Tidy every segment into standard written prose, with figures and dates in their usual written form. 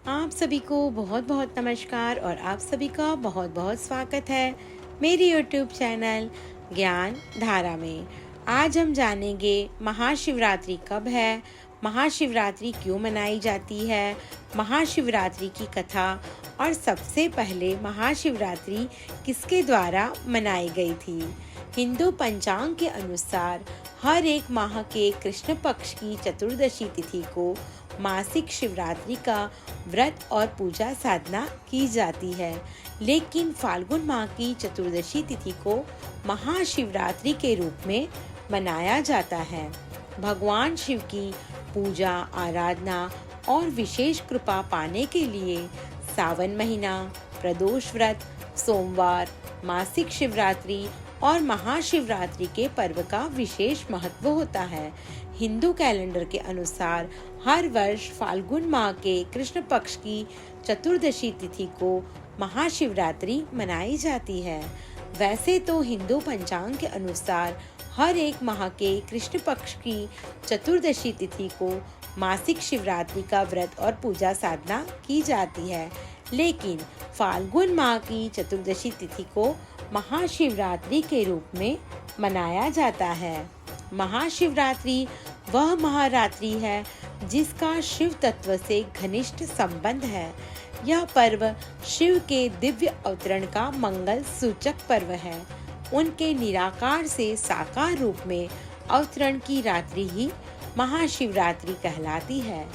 आप सभी को बहुत बहुत नमस्कार और आप सभी का बहुत बहुत स्वागत है मेरी YouTube चैनल ज्ञान धारा में। आज हम जानेंगे महाशिवरात्रि कब है, महाशिवरात्रि क्यों मनाई जाती है, महाशिवरात्रि की कथा और सबसे पहले महाशिवरात्रि किसके द्वारा मनाई गई थी। हिंदू पंचांग के अनुसार हर एक माह के कृष्ण पक्ष की चतुर्दशी तिथि को मासिक शिवरात्रि का व्रत और पूजा साधना की जाती है, लेकिन फाल्गुन माह की चतुर्दशी तिथि को महाशिवरात्रि के रूप में मनाया जाता है। भगवान शिव की पूजा आराधना और विशेष कृपा पाने के लिए सावन महीना, प्रदोष व्रत, सोमवार, मासिक शिवरात्रि और महाशिवरात्रि के पर्व का विशेष महत्व होता है। हिंदू कैलेंडर के अनुसार हर वर्ष फाल्गुन माह के कृष्ण पक्ष की चतुर्दशी तिथि को महाशिवरात्रि मनाई जाती है। वैसे तो हिंदू पंचांग के अनुसार हर एक माह के कृष्ण पक्ष की चतुर्दशी तिथि को मासिक शिवरात्रि का व्रत और पूजा साधना की जाती है, लेकिन फाल्गुन माह की चतुर्दशी तिथि को महाशिवरात्रि के रूप में मनाया जाता है। महाशिवरात्रि वह महारात्रि है जिसका शिव तत्व से घनिष्ठ संबंध है। यह पर्व शिव के दिव्य अवतरण का मंगल सूचक पर्व है। उनके निराकार से साकार रूप में अवतरण की रात्रि ही महाशिवरात्रि कहलाती है।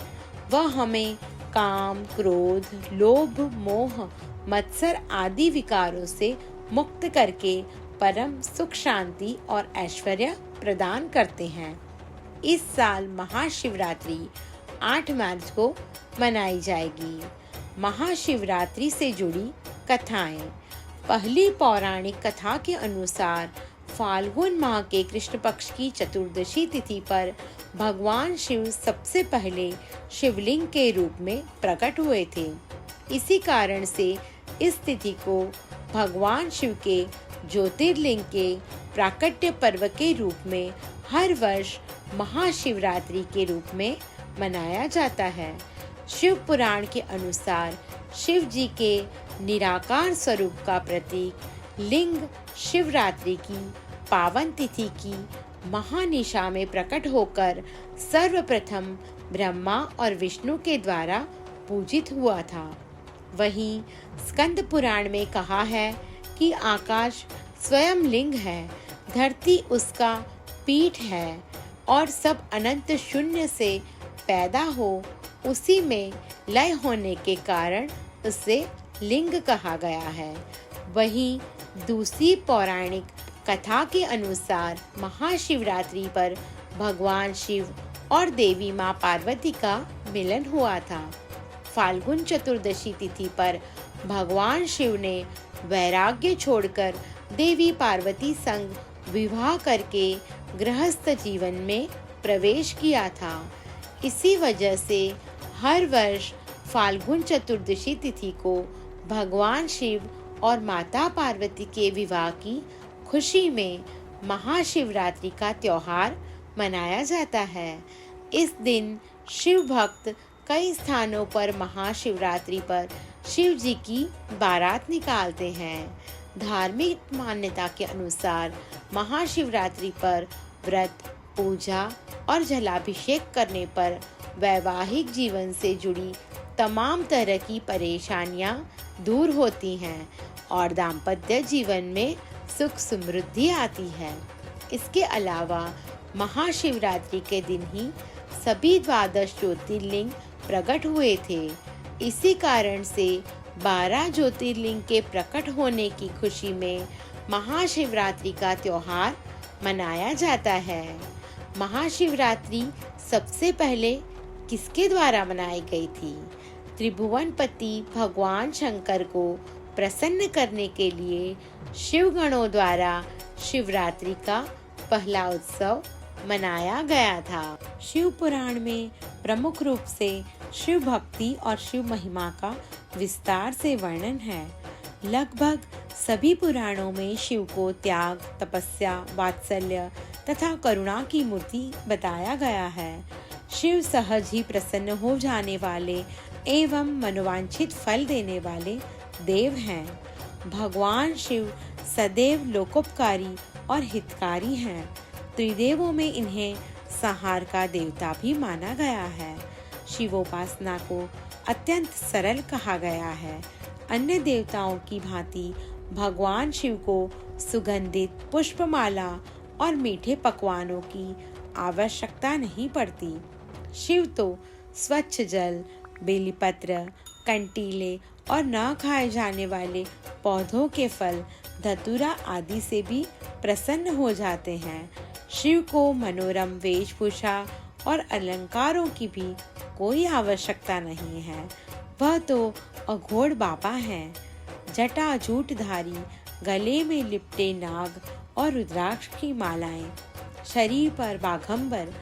वह हमें काम, क्रोध, लोभ, मोह, मत्सर आदि विकारों से मुक्त करके परम सुख, शांति और ऐश्वर्य प्रदान करते हैं। इस साल महाशिवरात्रि 8 मार्च को मनाई जाएगी। महाशिवरात्रि से जुड़ी कथाएं। पहली पौराणिक कथा के अनुसार फाल्गुन माह के कृष्ण पक्ष की चतुर्दशी तिथि पर भगवान शिव सबसे पहले शिवलिंग के रूप में प्रकट हुए थे। इसी कारण से इस तिथि को भगवान शिव के ज्योतिर्लिंग के प्राकट्य पर्व के रूप में हर वर्ष महाशिवरात्रि के रूप में मनाया जाता है। शिव पुराण के अनुसार शिव जी के निराकार स्वरूप का प्रतीक लिंग शिवरात्रि की पावन तिथि की महानिशा में प्रकट होकर सर्वप्रथम ब्रह्मा और विष्णु के द्वारा पूजित हुआ था। वहीं स्कंद पुराण में कहा है कि आकाश स्वयं लिंग है, धरती उसका पीठ है और सब अनंत शून्य से पैदा हो उसी में लय होने के कारण उसे लिंग कहा गया है। वहीं दूसरी पौराणिक कथा के अनुसार महाशिवरात्रि पर भगवान शिव और देवी माँ पार्वती का मिलन हुआ था। फाल्गुन चतुर्दशी तिथि पर भगवान शिव ने वैराग्य छोड़कर देवी पार्वती संग विवाह करके गृहस्थ जीवन में प्रवेश किया था। इसी वजह से हर वर्ष फाल्गुन चतुर्दशी तिथि को भगवान शिव और माता पार्वती के विवाह की खुशी में महाशिवरात्रि का त्योहार मनाया जाता है। इस दिन शिव भक्त कई स्थानों पर महाशिवरात्रि पर शिव जी की बारात निकालते हैं। धार्मिक मान्यता के अनुसार महाशिवरात्रि पर व्रत, पूजा और जलाभिषेक करने पर वैवाहिक जीवन से जुड़ी तमाम तरह की परेशानियां दूर होती हैं और दाम्पत्य जीवन में सुख समृद्धि आती है। इसके अलावा महाशिवरात्रि के दिन ही सभी 12 ज्योतिर्लिंग प्रकट हुए थे। इसी कारण से 12 ज्योतिर्लिंग के प्रकट होने की खुशी में महाशिवरात्रि का त्योहार मनाया जाता है। महाशिवरात्रि सबसे पहले किसके द्वारा मनाई गई थी? त्रिभुवनपति भगवान शंकर को प्रसन्न करने के लिए शिवगणों द्वारा शिवरात्रि का पहला उत्सव मनाया गया था। शिव पुराण में प्रमुख रूप से शिव भक्ति और शिव महिमा का विस्तार से वर्णन है। लगभग सभी पुराणों में शिव को त्याग, तपस्या, वात्सल्य तथा करुणा की मूर्ति बताया गया है। शिव सहज ही प्रसन्न हो जाने वाले एवं मनोवांछित फल देने वाले देव हैं। भगवान शिव सदैव लोकोपकारी और हितकारी हैं। त्रिदेवों में इन्हें संहार का देवता भी माना गया है। शिवोपासना को अत्यंत सरल कहा गया है। अन्य देवताओं की भांति भगवान शिव को सुगंधित पुष्पमाला और मीठे पकवानों की आवश्यकता नहीं पड़ती। शिव तो स्वच्छ जल, बेलपत्र, कंटीले और न खाए जाने वाले पौधों के फल, धतूरा आदि से भी प्रसन्न हो जाते हैं। शिव को मनोरम वेशभूषा और अलंकारों की भी कोई आवश्यकता नहीं है। वह तो अघोड़ बाबा हैं। जटा जूटधारी, गले में लिपटे नाग और रुद्राक्ष की मालाएं, शरीर पर बाघंबर,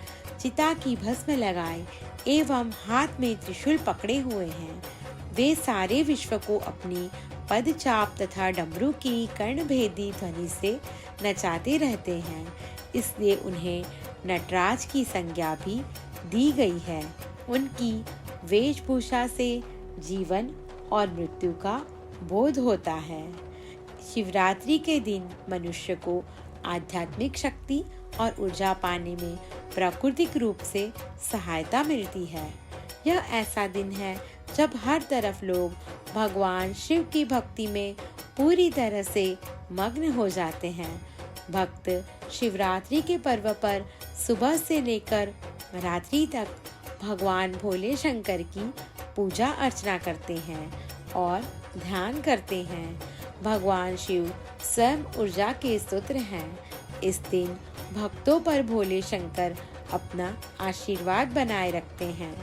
चिता की भस्म लगाए एवं हाथ में त्रिशूल पकड़े हुए हैं। वे सारे विश्व को अपनी पदचाप तथा डमरू की कर्णभेदी ध्वनि से नचाते रहते हैं। इसलिए उन्हें नटराज की संज्ञा भी दी गई है। उनकी वेशभूषा से जीवन और मृत्यु का बोध होता है। शिवरात्रि के दिन मनुष्य को आध्यात्मिक शक्ति और ऊर्जा पाने में प्राकृतिक रूप से सहायता मिलती है। यह ऐसा दिन है जब हर तरफ लोग भगवान शिव की भक्ति में पूरी तरह से मग्न हो जाते हैं। भक्त शिवरात्रि के पर्व पर सुबह से लेकर रात्रि तक भगवान भोले शंकर की पूजा अर्चना करते हैं और ध्यान करते हैं। भगवान शिव स्वयं ऊर्जा के स्रोत हैं। इस दिन भक्तों पर भोले शंकर अपना आशीर्वाद बनाए रखते हैं।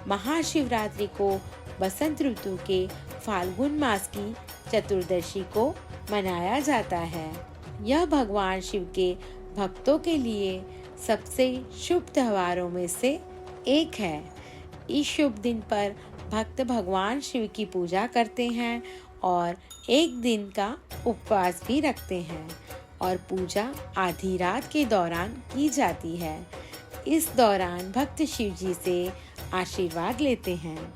महाशिवरात्रि को बसंत ऋतु के फाल्गुन मास की चतुर्दशी को मनाया जाता है। यह भगवान शिव के भक्तों के लिए सबसे शुभ त्योहारों में से एक है। इस शुभ दिन पर भक्त भगवान शिव की पूजा करते हैं और एक दिन का उपवास भी रखते हैं और पूजा आधी रात के दौरान की जाती है। इस दौरान भक्त शिव जी से आशीर्वाद लेते हैं।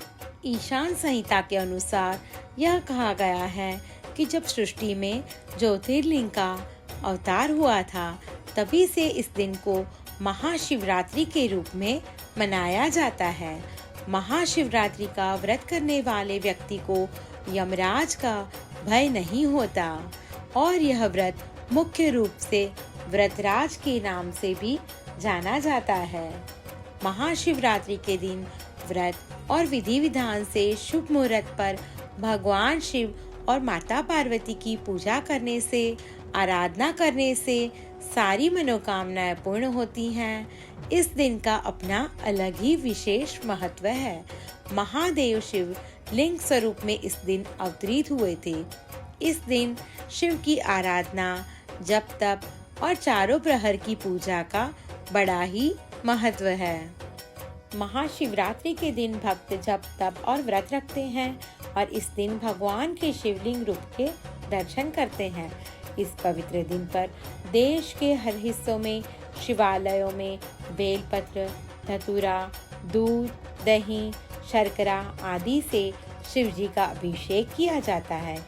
ईशान संहिता के अनुसार यह कहा गया है कि जब सृष्टि में ज्योतिर्लिंग का अवतार हुआ था, तभी से इस दिन को महाशिवरात्रि के रूप में मनाया जाता है। महाशिवरात्रि का व्रत करने वाले व्यक्ति को यमराज का भय नहीं होता और यह व्रत मुख्य रूप से व्रतराज के नाम से भी जाना जाता है। महाशिवरात्रि के दिन व्रत और विधि विधान से शुभ मुहूर्त पर भगवान शिव और माता पार्वती की पूजा करने से, आराधना करने से सारी मनोकामनाएं पूर्ण होती हैं। इस दिन का अपना अलग ही विशेष महत्व है। महादेव शिव लिंग स्वरूप में इस दिन अवतरित हुए थे। इस दिन शिव की आराधना, जप तप और चारों प्रहर की पूजा का बड़ा ही महत्व है। महाशिवरात्रि के दिन भक्त जप तप और व्रत रखते हैं और इस दिन भगवान के शिवलिंग रूप के दर्शन करते हैं। इस पवित्र दिन पर देश के हर हिस्सों में शिवालयों में बेलपत्र, धतूरा, दूध, दही, शर्करा आदि से शिव जी का अभिषेक किया जाता है।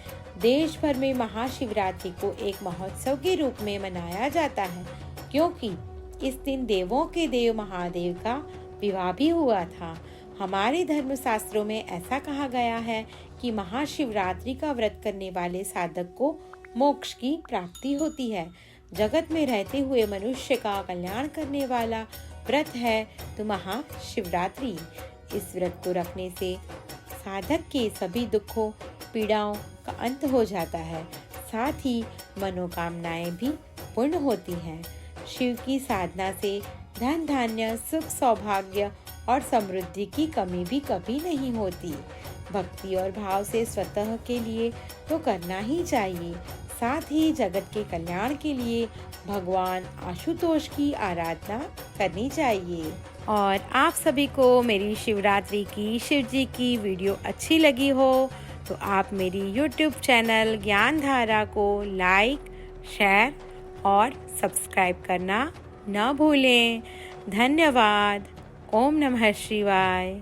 देश भर में महाशिवरात्रि को एक महोत्सव के रूप में मनाया जाता है, क्योंकि इस दिन देवों के देव महादेव का विवाह भी हुआ था। हमारे धर्मशास्त्रों में ऐसा कहा गया है कि महाशिवरात्रि का व्रत करने वाले साधक को मोक्ष की प्राप्ति होती है। जगत में रहते हुए मनुष्य का कल्याण करने वाला व्रत है तो महाशिवरात्रि। इस व्रत को रखने से साधक के सभी दुखों, पीड़ाओं का अंत हो जाता है, साथ ही मनोकामनाएं भी पूर्ण होती हैं। शिव की साधना से धन धान्य, सुख, सौभाग्य और समृद्धि की कमी भी कभी नहीं होती। भक्ति और भाव से स्वतः के लिए तो करना ही चाहिए, साथ ही जगत के कल्याण के लिए भगवान आशुतोष की आराधना करनी चाहिए। और आप सभी को मेरी शिवरात्रि की शिव जी की वीडियो अच्छी लगी हो तो आप मेरी YouTube चैनल ज्ञान धारा को लाइक, शेयर और सब्सक्राइब करना न भूलें। धन्यवाद। ओम नमः शिवाय।